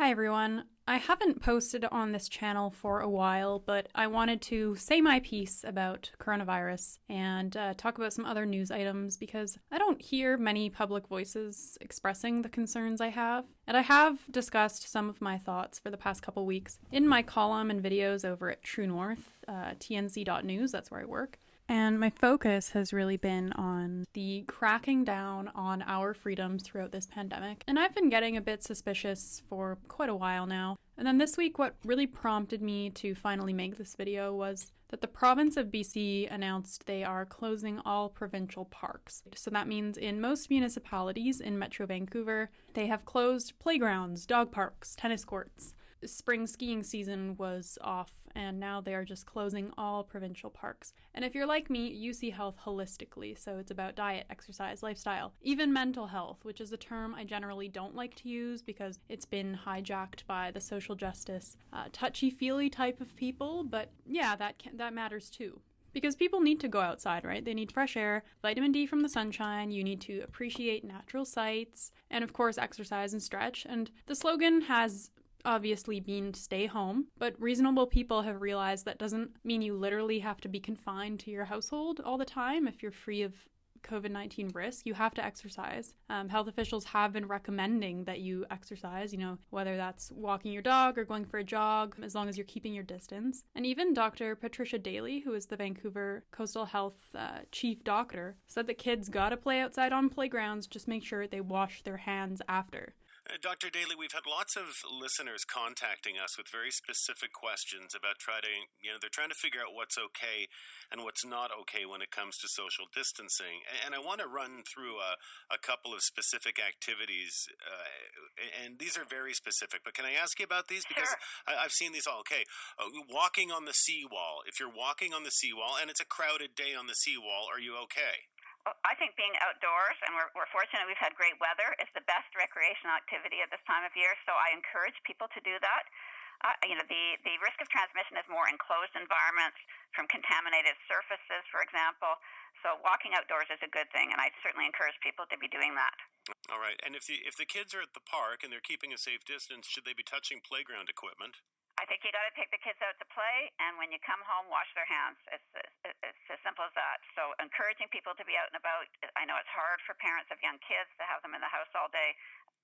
Hi everyone. I haven't posted on this channel for a while, but I wanted to say my piece about coronavirus and talk about some other news items because I don't hear many public voices expressing the concerns I have. And I have discussed some of my thoughts for the past couple weeks in my column and videos over at True North, tnc.news, that's where I work. And my focus has really been on the cracking down on our freedoms throughout this pandemic. And I've been getting a bit suspicious for quite a while now. And then this week, what really prompted me to finally make this video was that the province of BC announced they are closing all provincial parks. So that means in most municipalities in Metro Vancouver, they have closed playgrounds, dog parks, tennis courts. Spring skiing season was off, and now they are just closing all provincial parks. And if you're like me, you see health holistically, so it's about diet, exercise, lifestyle, even mental health, which is a term I generally don't like to use because it's been hijacked by the social justice, touchy-feely type of people, but yeah, that matters too. Because people need to go outside, right? They need fresh air, vitamin D from the sunshine, you need to appreciate natural sights, and of course exercise and stretch. And the slogan has obviously been stay home, but reasonable people have realized that doesn't mean you literally have to be confined to your household all the time if you're free of COVID-19 risk. You have to exercise. Health officials have been recommending that you exercise, whether that's walking your dog or going for a jog, as long as you're keeping your distance. And even Dr. Patricia Daly, who is the Vancouver Coastal Health chief doctor, said that kids gotta play outside on playgrounds, just make sure they wash their hands after. Dr. Daly, we've had lots of listeners contacting us with very specific questions about they're trying to figure out what's okay and what's not okay when it comes to social distancing. And I want to run through a couple of specific activities, and these are very specific. But can I ask you about these? Because Sure. I've seen these all. Okay, walking on the seawall. If you're walking on the seawall and it's a crowded day on the seawall, are you okay? I think being outdoors, and we're fortunate we've had great weather, is the best recreational activity at this time of year, so I encourage people to do that. The risk of transmission is more enclosed environments from contaminated surfaces, for example, so walking outdoors is a good thing, and I certainly encourage people to be doing that. All right, and if the kids are at the park and they're keeping a safe distance, should they be touching playground equipment? I think you got to take the kids out to play, and when you come home, wash their hands. It's as simple as that. So encouraging people to be out and about. I know it's hard for parents of young kids to have them in the house all day.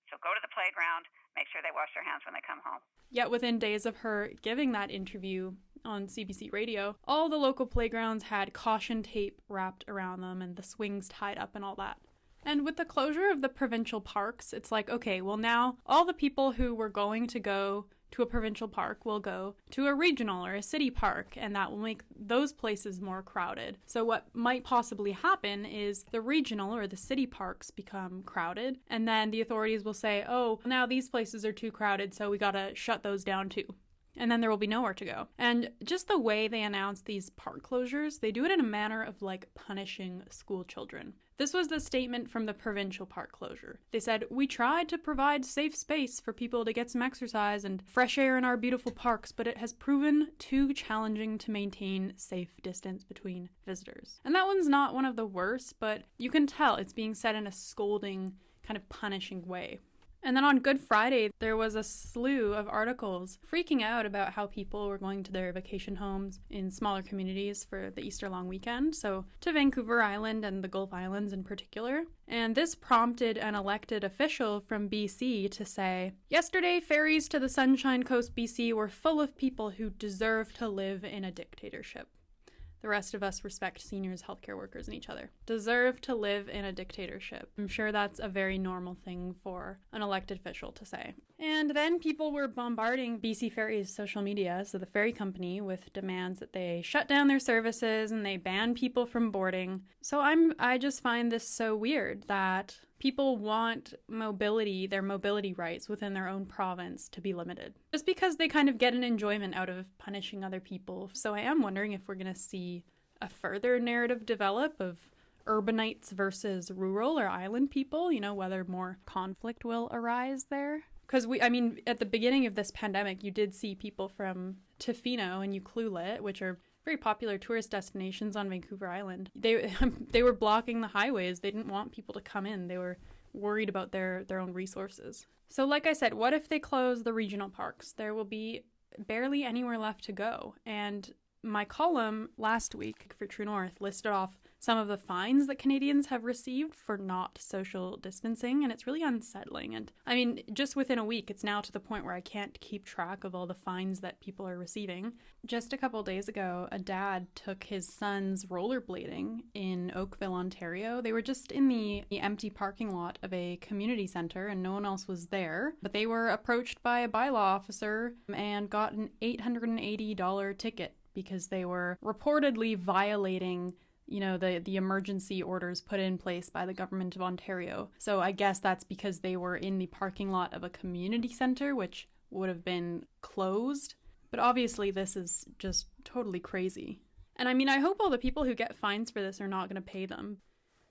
So go to the playground, make sure they wash their hands when they come home. Yet within days of her giving that interview on CBC Radio, all the local playgrounds had caution tape wrapped around them and the swings tied up and all that. And with the closure of the provincial parks, it's like, okay, well now all the people who were going to go to a provincial park will go to a regional or a city park, and that will make those places more crowded. So what might possibly happen is the regional or the city parks become crowded, and then the authorities will say, oh, now these places are too crowded, so we gotta shut those down too. And then there will be nowhere to go. And just the way they announce these park closures, they do it in a manner of like punishing school children. This was the statement from the provincial park closure. They said, we tried to provide safe space for people to get some exercise and fresh air in our beautiful parks, but it has proven too challenging to maintain safe distance between visitors. And that one's not one of the worst, but you can tell it's being said in a scolding, kind of punishing way. And then on Good Friday, there was a slew of articles freaking out about how people were going to their vacation homes in smaller communities for the Easter long weekend, so to Vancouver Island and the Gulf Islands in particular. And this prompted an elected official from BC to say, yesterday, ferries to the Sunshine Coast BC were full of people who deserve to live in a dictatorship. The rest of us respect seniors, healthcare workers, and each other. Deserve to live in a dictatorship. I'm sure that's a very normal thing for an elected official to say. And then people were bombarding BC Ferry's social media, so the ferry company, with demands that they shut down their services and they ban people from boarding. So I just find this so weird that people want their mobility rights within their own province to be limited. Just because they kind of get an enjoyment out of punishing other people. So I am wondering if we're going to see a further narrative develop of urbanites versus rural or island people, whether more conflict will arise there. Because at the beginning of this pandemic, you did see people from Tofino and Ucluelet, which are very popular tourist destinations on Vancouver Island. They were blocking the highways. They didn't want people to come in. They were worried about their own resources. So like I said, what if they close the regional parks? There will be barely anywhere left to go. And my column last week for True North listed off some of the fines that Canadians have received for not social distancing, and it's really unsettling. And I mean, just within a week, it's now to the point where I can't keep track of all the fines that people are receiving. Just a couple days ago, a dad took his sons rollerblading in Oakville, Ontario. They were just in the empty parking lot of a community center and no one else was there, but they were approached by a bylaw officer and got an $880 ticket because they were reportedly violating the emergency orders put in place by the government of Ontario. So I guess that's because they were in the parking lot of a community center, which would have been closed. But obviously this is just totally crazy. And I mean, I hope all the people who get fines for this are not going to pay them.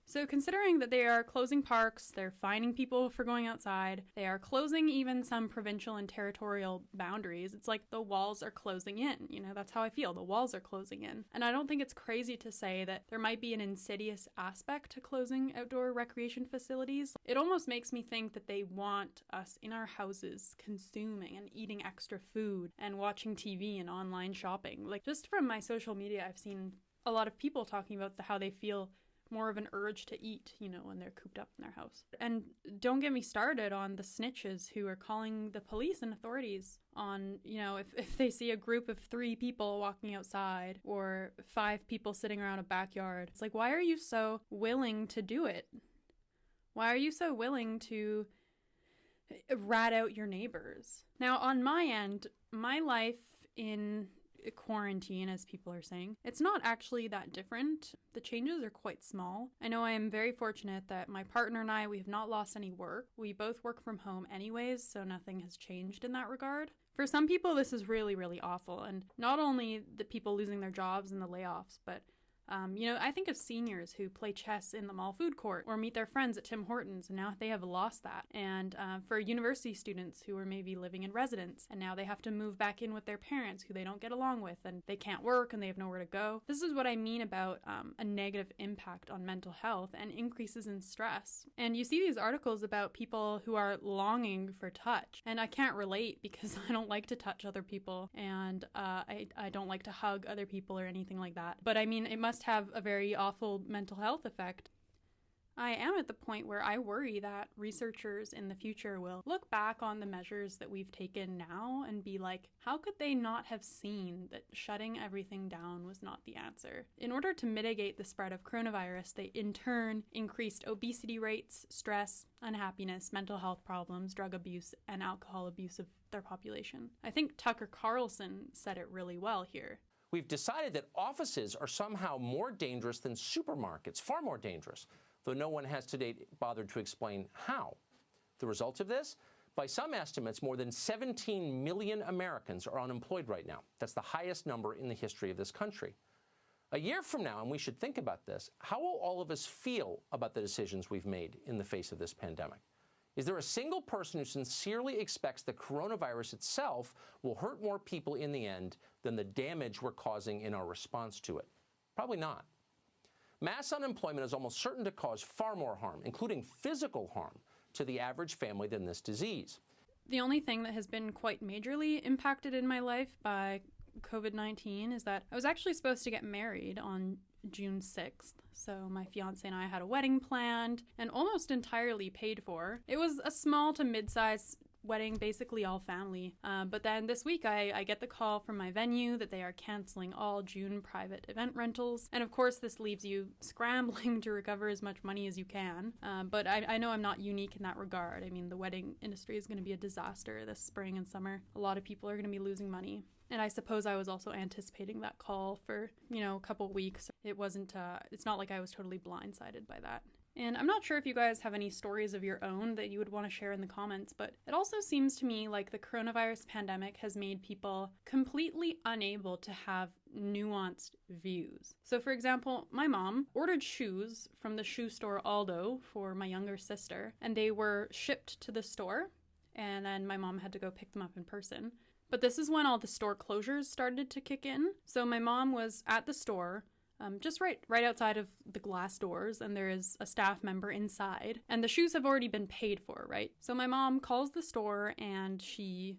So considering that they are closing parks, they're fining people for going outside, they are closing even some provincial and territorial boundaries, it's like the walls are closing in. That's how I feel. The walls are closing in. And I don't think it's crazy to say that there might be an insidious aspect to closing outdoor recreation facilities. It almost makes me think that they want us in our houses consuming and eating extra food and watching TV and online shopping. Like, just from my social media, I've seen a lot of people talking about how they feel more of an urge to eat, when they're cooped up in their house. And don't get me started on the snitches who are calling the police and authorities on, if they see a group of 3 people walking outside or 5 people sitting around a backyard. It's like, why are you so willing to do it? Why are you so willing to rat out your neighbors? Now, on my end, my life in quarantine, as people are saying, it's not actually that different. The changes are quite small. I know I am very fortunate that my partner and we have not lost any work. We both work from home anyways, so nothing has changed in that regard. For some people, this is really, really awful. And not only the people losing their jobs and the layoffs, but I think of seniors who play chess in the mall food court or meet their friends at Tim Hortons, and now they have lost that. And for university students who are maybe living in residence, and now they have to move back in with their parents who they don't get along with, and they can't work and they have nowhere to go. This is what I mean about a negative impact on mental health and increases in stress. And you see these articles about people who are longing for touch, and I can't relate because I don't like to touch other people, and I don't like to hug other people or anything like that. But I mean, it must have a very awful mental health effect. I am at the point where I worry that researchers in the future will look back on the measures that we've taken now and be like, how could they not have seen that shutting everything down was not the answer? In order to mitigate the spread of coronavirus, they in turn increased obesity rates, stress, unhappiness, mental health problems, drug abuse, and alcohol abuse of their population. I think Tucker Carlson said it really well here. We've decided that offices are somehow more dangerous than supermarkets, far more dangerous, though no one has to date bothered to explain how. The result of this? By some estimates, more than 17 million Americans are unemployed right now. That's the highest number in the history of this country. A year from now, and we should think about this, how will all of us feel about the decisions we've made in the face of this pandemic? Is there a single person who sincerely expects the coronavirus itself will hurt more people in the end than the damage we're causing in our response to it? Probably not. Mass unemployment is almost certain to cause far more harm, including physical harm, to the average family than this disease. The only thing that has been quite majorly impacted in my life by COVID-19 is that I was actually supposed to get married on June 6th. So my fiance and I had a wedding planned and almost entirely paid for. It was a small to mid-size wedding, basically all family. But then this week I get the call from my venue that they are canceling all June private event rentals. And of course this leaves you scrambling to recover as much money as you can. But I know I'm not unique in that regard. I mean, the wedding industry is going to be a disaster this spring and summer. A lot of people are going to be losing money. And I suppose I was also anticipating that call for, a couple weeks. It's not like I was totally blindsided by that. And I'm not sure if you guys have any stories of your own that you would want to share in the comments, but it also seems to me like the coronavirus pandemic has made people completely unable to have nuanced views. So for example, my mom ordered shoes from the shoe store Aldo for my younger sister, and they were shipped to the store, and then my mom had to go pick them up in person. But this is when all the store closures started to kick in. So my mom was at the store just right outside of the glass doors, and there is a staff member inside, and the shoes have already been paid for, right? So my mom calls the store, and she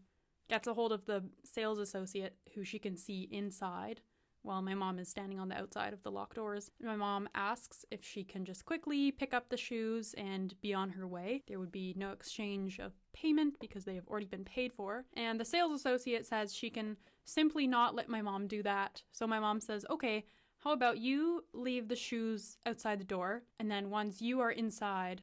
gets a hold of the sales associate who she can see inside while my mom is standing on the outside of the locked doors. My mom asks if she can just quickly pick up the shoes and be on her way. There would be no exchange of payment because they have already been paid for. And the sales associate says she can simply not let my mom do that. So my mom says, okay, how about you leave the shoes outside the door, and then once you are inside,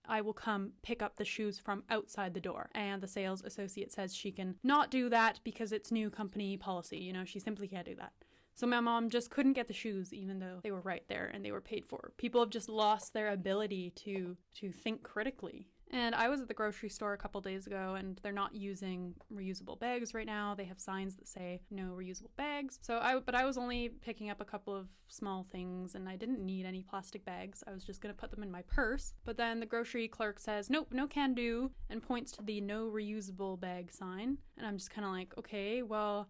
I will come pick up the shoes from outside the door. And the sales associate says she can not do that because it's new company policy. You know, she simply can't do that. So my mom just couldn't get the shoes even though they were right there and they were paid for. People have just lost their ability to think critically. And I was at the grocery store a couple days ago, and they're not using reusable bags right now. They have signs that say no reusable bags. But I was only picking up a couple of small things, and I didn't need any plastic bags. I was just going to put them in my purse. But then the grocery clerk says, nope, no can do, and points to the no reusable bag sign. And I'm just kind of like, okay, well,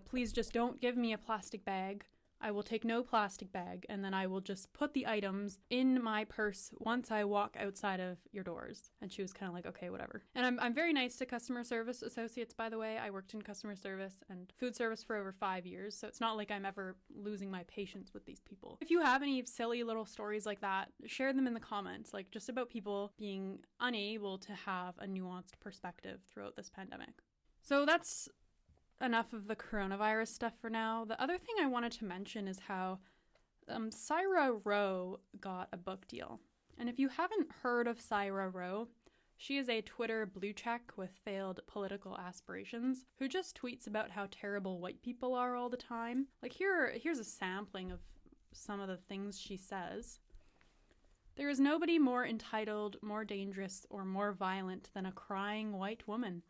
please just don't give me a plastic bag. I will take no plastic bag, and then I will just put the items in my purse once I walk outside of your doors. And she was kind of like, okay, whatever. And I'm very nice to customer service associates, by the way. I worked in customer service and food service for over 5 years, so it's not like I'm ever losing my patience with these people. If you have any silly little stories like that, share them in the comments, like just about people being unable to have a nuanced perspective throughout this pandemic. So that's enough of the coronavirus stuff for now. The other thing I wanted to mention is how Saira Rao got a book deal. And if you haven't heard of Saira Rao, she is a Twitter blue check with failed political aspirations who just tweets about how terrible white people are all the time. Like here's a sampling of some of the things she says. There is nobody more entitled, more dangerous, or more violent than a crying white woman.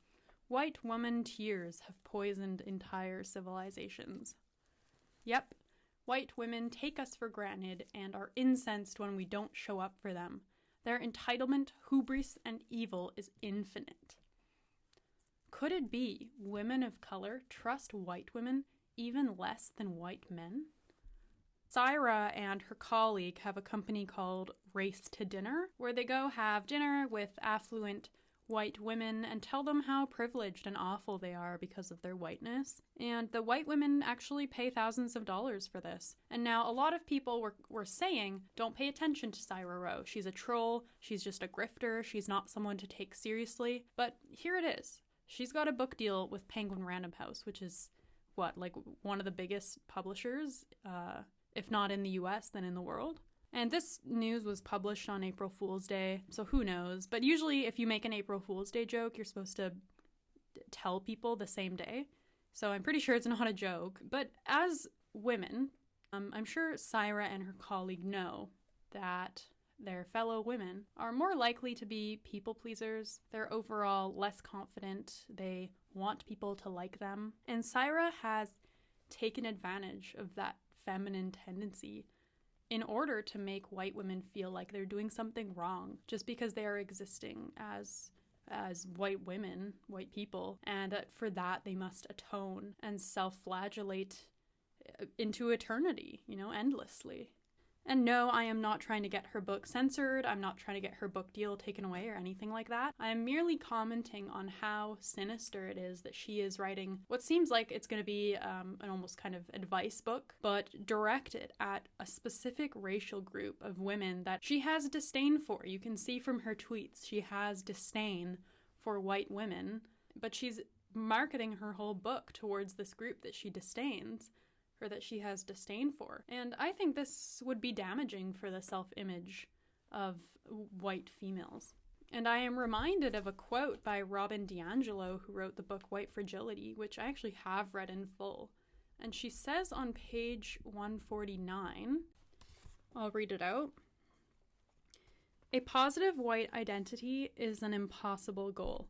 White woman tears have poisoned entire civilizations. Yep, white women take us for granted and are incensed when we don't show up for them. Their entitlement, hubris, and evil is infinite. Could it be women of color trust white women even less than white men? Saira and her colleague have a company called Race to Dinner, where they go have dinner with affluent white women and tell them how privileged and awful they are because of their whiteness. And the white women actually pay thousands of dollars for this. And now a lot of people were saying, don't pay attention to Saira Rao. She's a troll. She's just a grifter. She's not someone to take seriously. But here it is. She's got a book deal with Penguin Random House, which is like one of the biggest publishers, if not in the US, then in the world. And this news was published on April Fool's Day, so who knows? But usually if you make an April Fool's Day joke, you're supposed to tell people the same day. So I'm pretty sure it's not a joke. But as women, I'm sure Saira and her colleague know that their fellow women are more likely to be people pleasers. They're overall less confident. They want people to like them. And Saira has taken advantage of that feminine tendency in order to make white women feel like they're doing something wrong just because they are existing as white women, white people, and that for that they must atone and self-flagellate into eternity, endlessly. And no, I am not trying to get her book censored. I'm not trying to get her book deal taken away or anything like that. I am merely commenting on how sinister it is that she is writing what seems like it's going to be an almost kind of advice book, but directed at a specific racial group of women that she has disdain for. You can see from her tweets, she has disdain for white women, but she's marketing her whole book towards this group that she disdains, or that she has disdain for. And I think this would be damaging for the self-image of white females. And I am reminded of a quote by Robin DiAngelo, who wrote the book White Fragility, which I actually have read in full. And she says on page 149, I'll read it out, "A positive white identity is an impossible goal.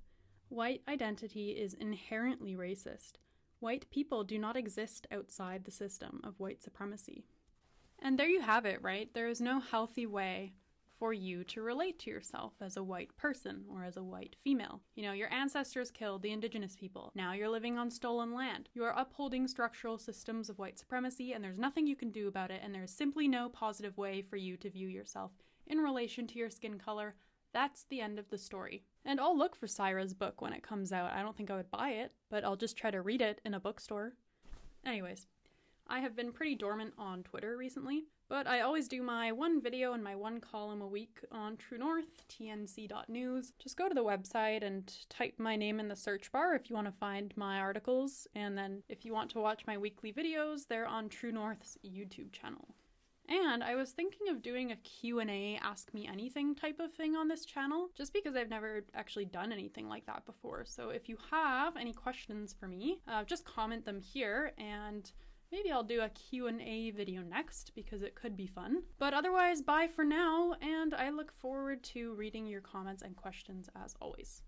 White identity is inherently racist. White people do not exist outside the system of white supremacy." And there you have it, right? There is no healthy way for you to relate to yourself as a white person or as a white female. You know, your ancestors killed the indigenous people. Now you're living on stolen land. You are upholding structural systems of white supremacy, and there's nothing you can do about it, and there's simply no positive way for you to view yourself in relation to your skin color. That's the end of the story. And I'll look for Saira's book when it comes out. I don't think I would buy it, but I'll just try to read it in a bookstore. Anyways, I have been pretty dormant on Twitter recently, but I always do my one video and my one column a week on True North, tnc.news. Just go to the website and type my name in the search bar if you want to find my articles, and then if you want to watch my weekly videos, they're on True North's YouTube channel. And I was thinking of doing a Q&A, Ask Me Anything type of thing on this channel, just because I've never actually done anything like that before. So if you have any questions for me, just comment them here, and maybe I'll do a Q&A video next, because it could be fun. But otherwise, bye for now, and I look forward to reading your comments and questions as always.